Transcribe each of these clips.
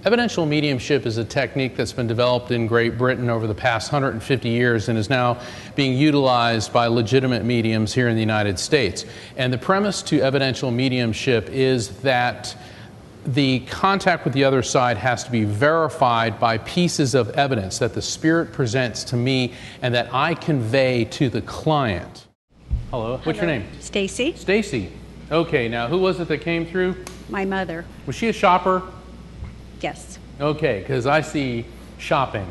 Evidential mediumship is a technique that's been developed in Great Britain over the past 150 years and is now being utilized by legitimate mediums here in the United States. And the premise to evidential mediumship is that the contact with the other side has to be verified by pieces of evidence that the spirit presents to me and that I convey to the client. Hello. What's your name? Stacy. Stacy. Okay, now who was it that came through? My mother. Was she a shopper? Yes. Okay, because I see shopping,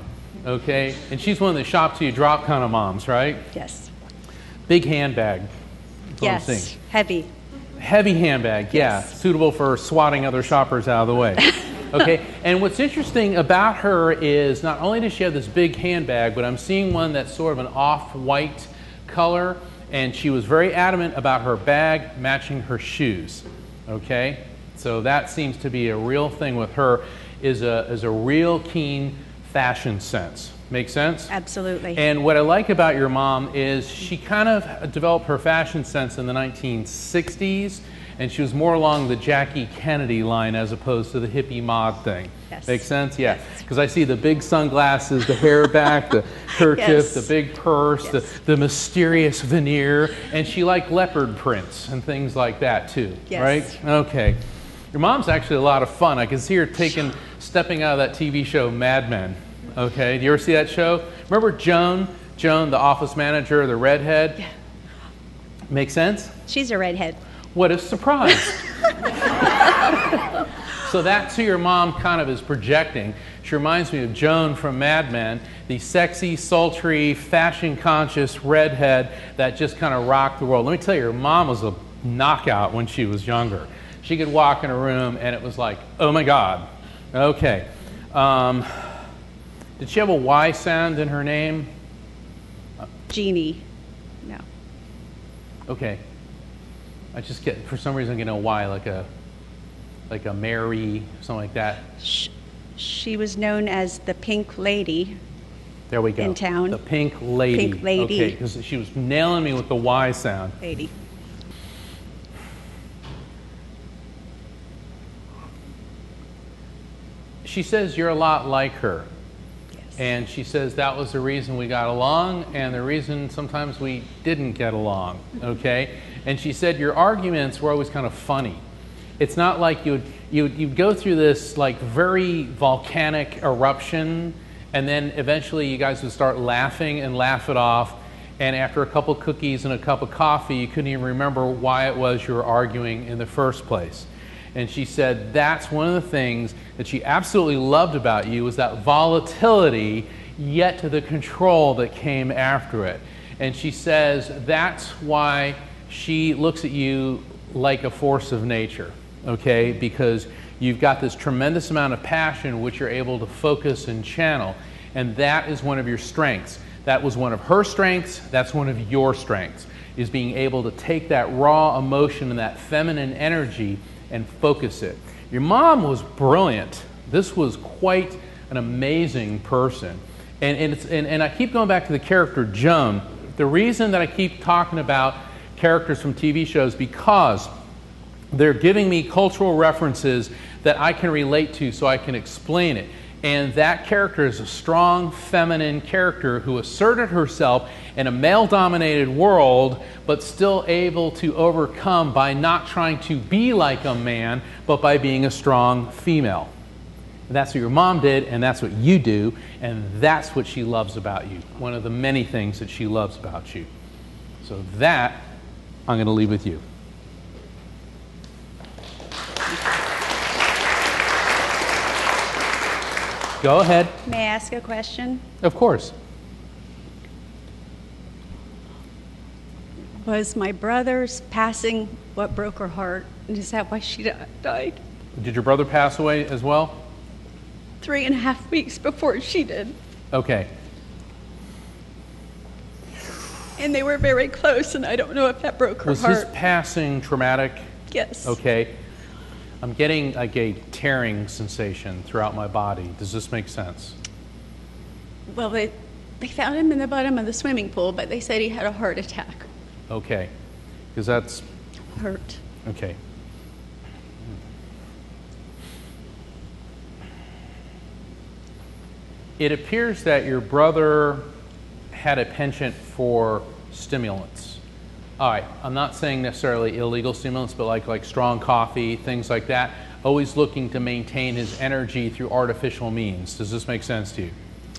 okay? And she's one of the shop till you drop kind of moms, right? Yes. Big handbag. Yes. Heavy. Heavy handbag, yeah. Yes. Suitable for swatting other shoppers out of the way. Okay, and what's interesting about her is not only does she have this big handbag, but I'm seeing one that's sort of an off-white color, and she was very adamant about her bag matching her shoes, okay? So that seems to be a real thing with her, is a real keen fashion sense. Make sense? Absolutely. And what I like about your mom is she kind of developed her fashion sense in the 1960s, and she was more along the Jackie Kennedy line as opposed to the hippie mod thing. Yes. Make sense? Yeah. Because I see the big sunglasses, the hair back, the kerchief, Yes. the big purse, Yes. the mysterious veneer, and she liked leopard prints and things like that too. Yes. Right? Okay. Your mom's actually a lot of fun. I can see her stepping out of that TV show Mad Men. Okay, do you ever see that show? Remember Joan, the office manager, the redhead? Yeah. Make sense? She's a redhead. What a surprise. So that's who your mom kind of is projecting. She reminds me of Joan from Mad Men, the sexy, sultry, fashion-conscious redhead that just kind of rocked the world. Let me tell you, your mom was a knockout when she was younger. She could walk in a room and it was like, oh my God. Okay. Did she have a Y sound in her name? Jeannie. No. Okay. I just get, for some reason, I'm getting a Y, like a Mary, something like that. She was known as the Pink Lady. There we go. In town. The Pink Lady. Pink Lady. Okay, because she was nailing me with the Y sound. Lady. She says you're a lot like her. Yes. And she says that was the reason we got along and the reason sometimes we didn't get along, okay? And she said your arguments were always kind of funny. It's not like you'd go through this like very volcanic eruption and then eventually you guys would start laughing and laugh it off, and after a couple cookies and a cup of coffee you couldn't even remember why it was you were arguing in the first place. And she said that's one of the things that she absolutely loved about you, was that volatility, yet to the control that came after it. And she says that's why she looks at you like a force of nature, okay? Because you've got this tremendous amount of passion which you're able to focus and channel. And that is one of your strengths. That was one of her strengths, that's one of your strengths, is being able to take that raw emotion and that feminine energy and focus it. Your mom was brilliant. This was quite an amazing person. And I keep going back to the character Joan. The reason that I keep talking about characters from TV shows because they're giving me cultural references that I can relate to so I can explain it. And that character is a strong feminine character who asserted herself in a male-dominated world, but still able to overcome by not trying to be like a man, but by being a strong female. And that's what your mom did, and that's what you do, and that's what she loves about you. One of the many things that she loves about you. So that, I'm going to leave with you. Go ahead. May I ask a question? Of course. Was my brother's passing what broke her heart? And is that why she died? Did your brother pass away as well? 3.5 weeks before she did. Okay. And they were very close, and I don't know if that broke her Was heart. his passing traumatic? Yes. Okay. I'm getting like a tearing sensation throughout my body. Does this make sense? Well, they found him in the bottom of the swimming pool, but they said he had a heart attack. Okay. Because that's... Hurt. Okay. It appears that your brother had a penchant for stimulants. All right, I'm not saying necessarily illegal stimulants, but like strong coffee, things like that, always looking to maintain his energy through artificial means. Does this make sense to you?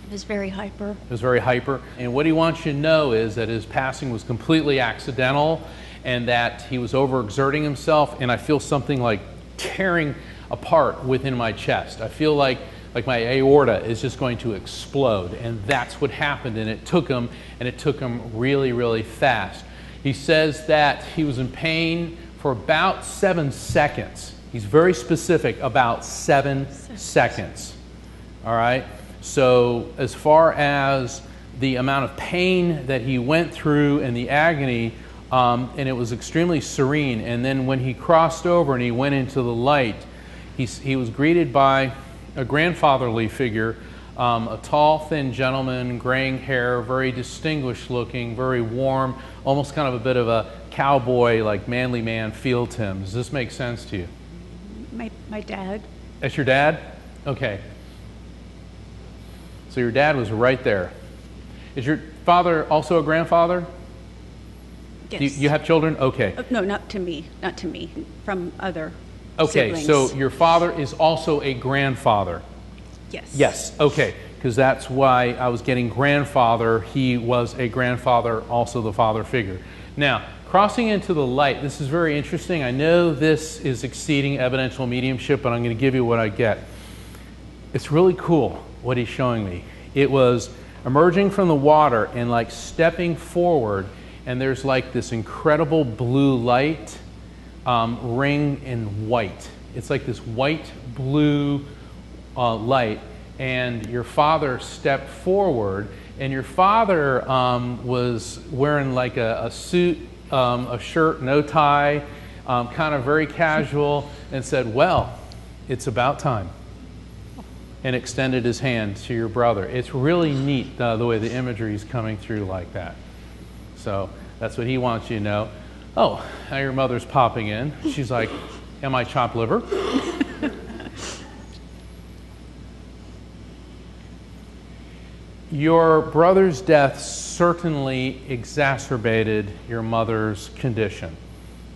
He was very hyper. He was very hyper. And what he wants you to know is that his passing was completely accidental and that he was overexerting himself, and I feel something like tearing apart within my chest. I feel like my aorta is just going to explode, and that's what happened, and it took him really, really fast. He says that he was in pain for about 7 seconds. He's very specific, about 7 seconds. All right? So as far as the amount of pain that he went through and the agony, and it was extremely serene. And then when he crossed over and he went into the light, he was greeted by a grandfatherly figure, a tall, thin gentleman, graying hair, very distinguished looking, very warm, almost kind of a bit of a cowboy, like manly man feel to him. Does this make sense to you? My dad. That's your dad? Okay. So your dad was right there. Is your father also a grandfather? Yes. You have children? Okay. No, not to me. Not to me. From other Okay, siblings. so your father is also a grandfather? Yes. Yes, okay, because that's why I was getting grandfather. He was a grandfather, also the father figure. Now, crossing into the light, this is very interesting. I know this is exceeding evidential mediumship, but I'm going to give you what I get. It's really cool what he's showing me. It was emerging from the water and like stepping forward, and there's like this incredible blue light ring in white. It's like this white blue light, and your father stepped forward, and your father was wearing like a suit, a shirt, no tie, kind of very casual, and said, "Well, it's about time," and extended his hand to your brother. It's really neat the way the imagery is coming through like that. So that's what he wants you to know. Oh, now your mother's popping in. She's like, "Am I chopped liver?" Your brother's death certainly exacerbated your mother's condition,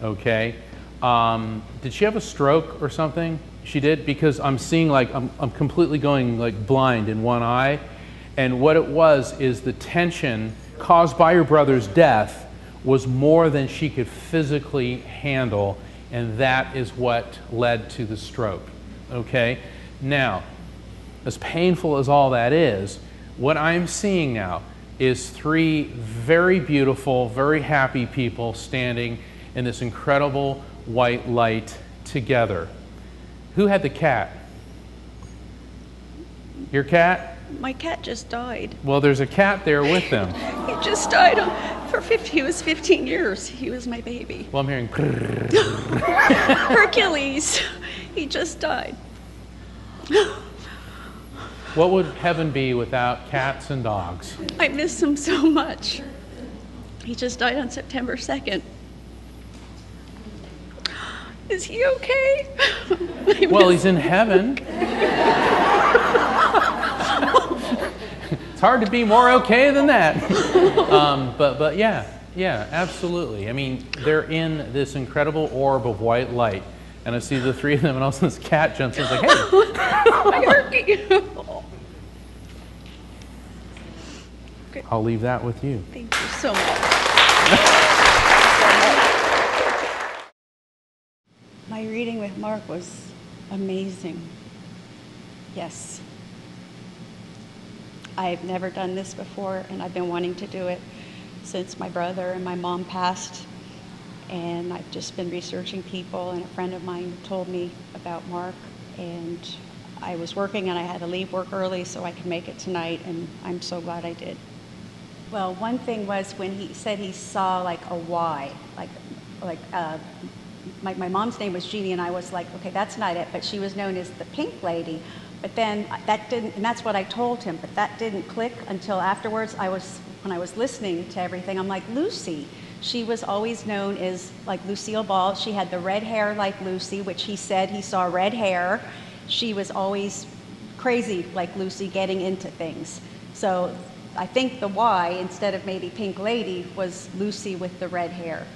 okay? Did she have a stroke or something? She did? Because I'm seeing like, I'm completely going like blind in one eye. And what it was is the tension caused by your brother's death was more than she could physically handle, and that is what led to the stroke, okay? Now, as painful as all that is, what I'm seeing now is 3 very beautiful, very happy people standing in this incredible white light together. Who had the cat? Your cat? My cat just died. Well, there's a cat there with them. He just died he was 15 years. He was my baby. Well, I'm hearing Hercules. He just died. What would heaven be without cats and dogs? I miss him so much. He just died on September 2nd. Is he okay? Well, he's in heaven. It's hard to be more okay than that. But yeah, absolutely. I mean, they're in this incredible orb of white light, and I see the 3 of them, and also this cat jumps in. It's like, hey. My Herky. I'll leave that with you. Thank you so much. My reading with Mark was amazing. Yes. I've never done this before, and I've been wanting to do it since my brother and my mom passed. And I've just been researching people, and a friend of mine told me about Mark, and I was working and I had to leave work early so I could make it tonight, and I'm so glad I did. Well, one thing was when he said he saw like a Y, my mom's name was Jeannie, and I was like, okay, that's not it, but she was known as the Pink Lady. But then that didn't, and that's what I told him, but that didn't click until afterwards. When I was listening to everything, I'm like, Lucy. She was always known as like Lucille Ball. She had the red hair like Lucy, which he said he saw red hair. She was always crazy like Lucy, getting into things. So I think the why, instead of maybe Pink Lady, was Lucy with the red hair.